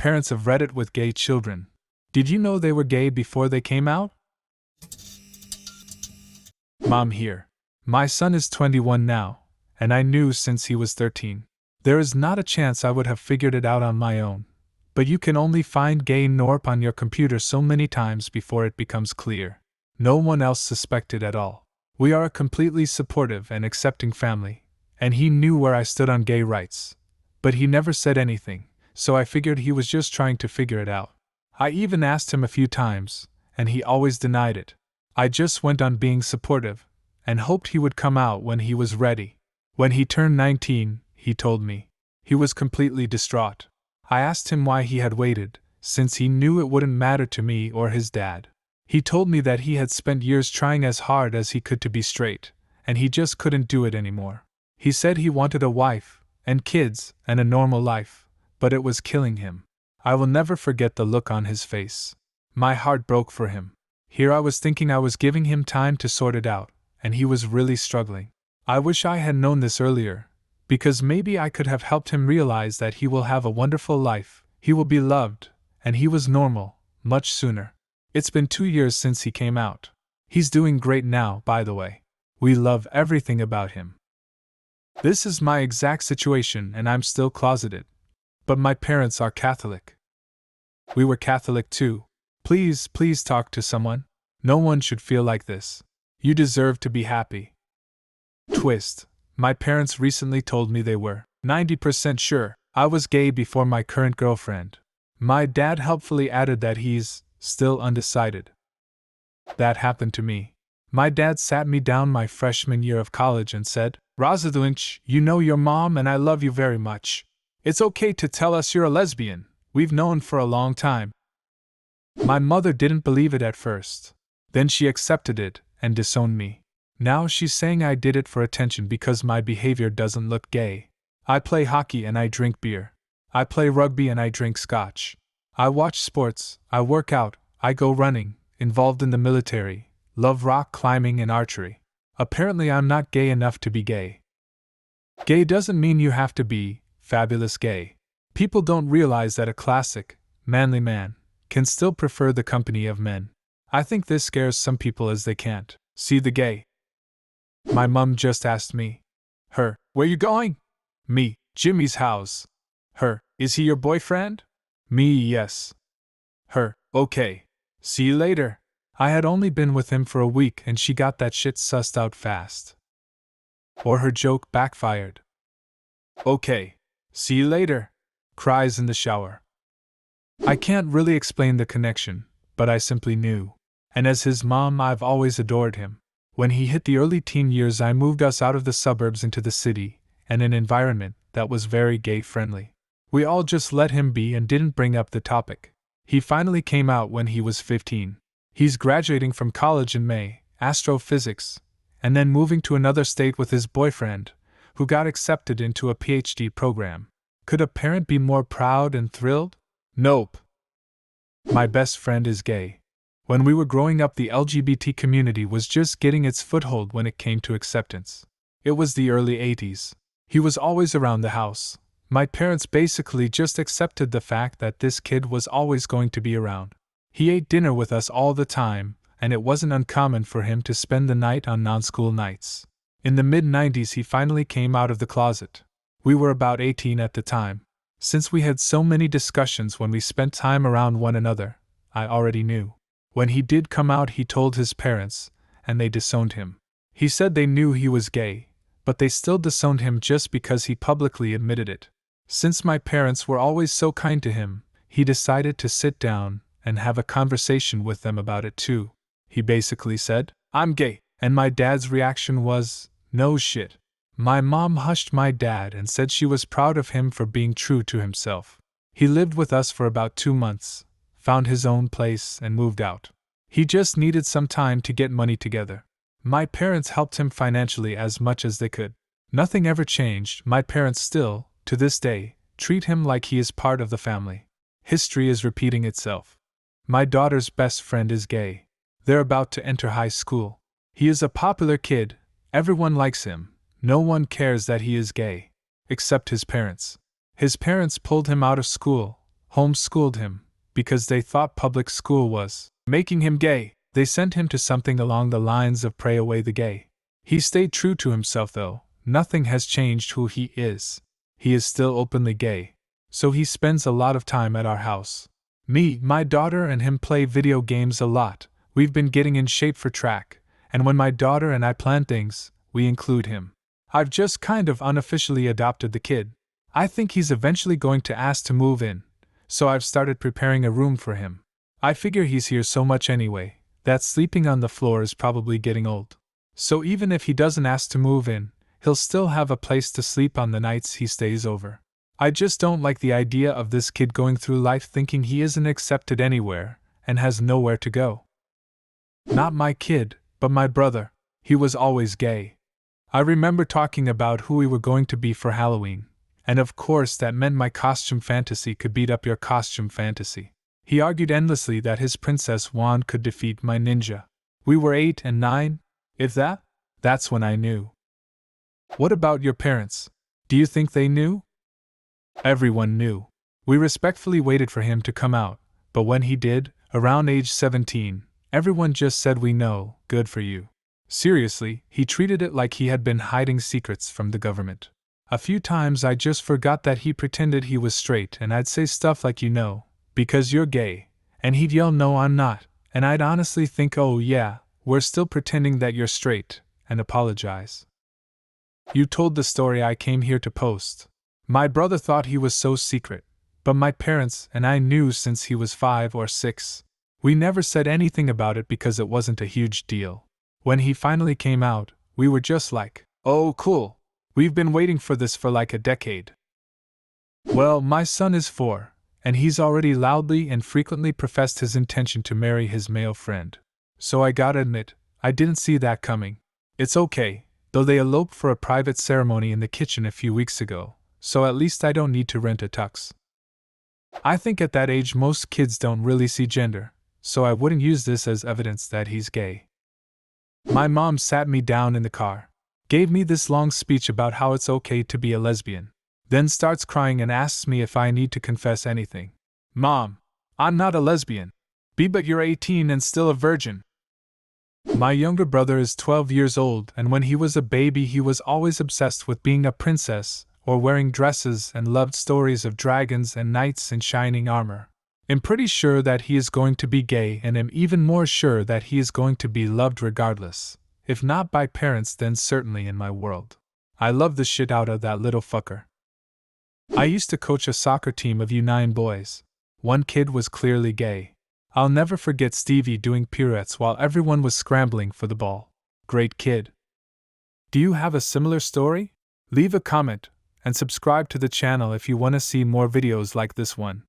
parents of Reddit with gay children. Did you know they were gay before they came out? Mom here. My son is 21 now, and I knew since he was 13. There is not a chance I would have figured it out on my own. But you can only find gay Norp on your computer so many times before it becomes clear. No one else suspected at all. We are a completely supportive and accepting family, and he knew where I stood on gay rights. But he never said anything, so I figured he was just trying to figure it out. I even asked him a few times, and he always denied it. I just went on being supportive, and hoped he would come out when he was ready. When he turned 19, he told me. He was completely distraught. I asked him why he had waited, since he knew it wouldn't matter to me or his dad. He told me that he had spent years trying as hard as he could to be straight, and he just couldn't do it anymore. He said he wanted a wife, and kids, and a normal life, but it was killing him. I will never forget the look on his face. My heart broke for him. Here I was thinking I was giving him time to sort it out, and he was really struggling. I wish I had known this earlier, because maybe I could have helped him realize that he will have a wonderful life, he will be loved, and he was normal, much sooner. It's been 2 years since he came out. He's doing great now, by the way. We love everything about him. This is my exact situation and I'm still closeted. But my parents are Catholic. We were Catholic too. Please talk to someone. No one should feel like this. You deserve to be happy. Twist. My parents recently told me they were 90% sure I was gay before my current girlfriend. My dad helpfully added that he's still undecided. That happened to me. My dad sat me down my freshman year of college and said, "Rozalynch, you know your mom and I love you very much. It's okay to tell us you're a lesbian. We've known for a long time." My mother didn't believe it at first. Then she accepted it and disowned me. Now she's saying I did it for attention because my behavior doesn't look gay. I play hockey and I drink beer. I play rugby and I drink scotch. I watch sports, I work out, I go running, involved in the military, love rock climbing and archery. Apparently I'm not gay enough to be gay. Gay doesn't mean you have to be fabulous gay. People don't realize that a classic, manly man can still prefer the company of men. I think this scares some people as they can't see the gay. My mum just asked me. Her, where you going? Me, Jimmy's house. Her, is he your boyfriend? Me, yes. Her, okay. See you later. I had only been with him for a week and she got that shit sussed out fast. Or her joke backfired. Okay. See you later. Cries in the shower. I can't really explain the connection, but I simply knew. And as his mom, I've always adored him. When he hit the early teen years, I moved us out of the suburbs into the city, and an environment that was very gay-friendly. We all just let him be and didn't bring up the topic. He finally came out when he was 15. He's graduating from college in May, astrophysics, and then moving to another state with his boyfriend, who got accepted into a PhD program. Could a parent be more proud and thrilled? Nope. My best friend is gay. When we were growing up, the LGBT community was just getting its foothold when it came to acceptance. It was the early 80s. He was always around the house. My parents basically just accepted the fact that this kid was always going to be around. He ate dinner with us all the time, and it wasn't uncommon for him to spend the night on non-school nights. In the mid-90s he finally came out of the closet. We were about 18 at the time. Since we had so many discussions when we spent time around one another, I already knew. When he did come out, he told his parents, and they disowned him. He said they knew he was gay, but they still disowned him just because he publicly admitted it. Since my parents were always so kind to him, he decided to sit down and have a conversation with them about it too. He basically said, "I'm gay," and my dad's reaction was, "No shit." My mom hushed my dad and said she was proud of him for being true to himself. He lived with us for about 2 months, found his own place, and moved out. He just needed some time to get money together. My parents helped him financially as much as they could. Nothing ever changed. My parents still, to this day, treat him like he is part of the family. History is repeating itself. My daughter's best friend is gay. They're about to enter high school. He is a popular kid. Everyone likes him. No one cares that he is gay. Except his parents. His parents pulled him out of school, homeschooled him, because they thought public school was making him gay. They sent him to something along the lines of Pray Away the Gay. He stayed true to himself though, nothing has changed who he is. He is still openly gay. So he spends a lot of time at our house. Me, my daughter, and him play video games a lot. We've been getting in shape for track, and when my daughter and I plan things, we include him. I've just kind of unofficially adopted the kid. I think he's eventually going to ask to move in, so I've started preparing a room for him. I figure he's here so much anyway, that sleeping on the floor is probably getting old. So even if he doesn't ask to move in, he'll still have a place to sleep on the nights he stays over. I just don't like the idea of this kid going through life thinking he isn't accepted anywhere and has nowhere to go. Not my kid, but my brother. He was always gay. I remember talking about who we were going to be for Halloween, and of course that meant my costume fantasy could beat up your costume fantasy. He argued endlessly that his princess wand could defeat my ninja. We were 8 and 9, if that? That's when I knew. What about your parents? Do you think they knew? Everyone knew. We respectfully waited for him to come out, but when he did, around age 17, everyone just said we know, good for you. Seriously, he treated it like he had been hiding secrets from the government. A few times I just forgot that he pretended he was straight and I'd say stuff like because you're gay, and he'd yell no I'm not, and I'd honestly think oh yeah, we're still pretending that you're straight, and apologize. You told the story I came here to post. My brother thought he was so secret, but my parents and I knew since he was 5 or 6. We never said anything about it because it wasn't a huge deal. When he finally came out, we were just like, oh cool, we've been waiting for this for like a decade. Well, my son is 4, and he's already loudly and frequently professed his intention to marry his male friend. So I gotta admit, I didn't see that coming. It's okay, though they eloped for a private ceremony in the kitchen a few weeks ago, so at least I don't need to rent a tux. I think at that age most kids don't really see gender, so I wouldn't use this as evidence that he's gay. My mom sat me down in the car, gave me this long speech about how it's okay to be a lesbian, then starts crying and asks me if I need to confess anything. Mom, I'm not a lesbian. But you're 18 and still a virgin. My younger brother is 12 years old, and when he was a baby he was always obsessed with being a princess, or wearing dresses, and loved stories of dragons and knights in shining armor. I'm pretty sure that he is going to be gay, and am even more sure that he is going to be loved regardless, if not by parents then certainly in my world. I love the shit out of that little fucker. I used to coach a soccer team of U9 boys. One kid was clearly gay. I'll never forget Stevie doing pirouettes while everyone was scrambling for the ball. Great kid. Do you have a similar story? Leave a comment, and subscribe to the channel if you want to see more videos like this one.